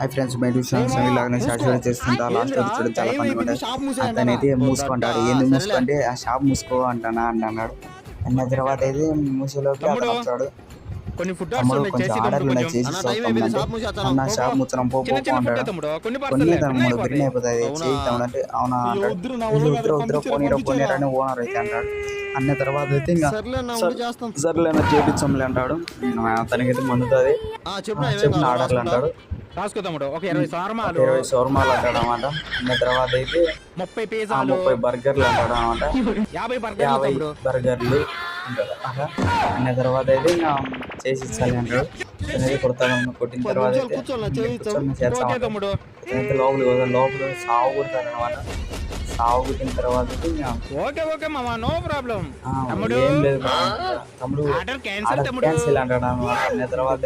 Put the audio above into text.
Hi friends, my tuitions ఇలాగనే start చేస్తుంటా. Last చూడడం చాలా ఫన్నీ ఉంటుంది. అతనైతే మూసుకుంటాడు. ఏంది మూసుకుంటే ఆ షాప్ మూసుకో అంటున్నాడు. అన్న తర్వాత అయితే మూసేలోకి అతను వచ్చాడు. తమ్ముడు కొంచెం ఆర్డర్లు ఉన్నాయి చేసి అన్న షాప్ ముచ్చడం పో అంటాడు. కొన్ని తమ్ముడు గ్రీన్ అయిపోతుంది చేయి తమ్ముడు అంటే అవునా అంటాడు. ఉద్దరు పోనీరా అని ఓనర్ అయితే అంటాడు. అన్న తర్వాత అయితే ఇంకా సర్లేనా చేపించంలే అంటాడు. అతనికైతే మందుతుంది చెప్పిన ఆర్డర్లు అంటాడు. 20 షవర్మాలు అంటాడు అనమాట. అన్న తర్వాత అయితే 30 బర్గర్లు అంటాడు అనమాట. 50 బర్గర్లు అంటాడు. అన్న తర్వాత అయితే ఇంకా చేసి ఇచ్చాలి అంటాడు. కొడతాడు. కొట్టిన తర్వాత అయితే లోపల సాగు కొడతాడు అనమాట. సాగు కొట్టిన తర్వాత ఏం లేదు తమ్ముడు ఆర్డర్ క్యాన్సిల్ అంటాడు అనమాట. అన్న తర్వాత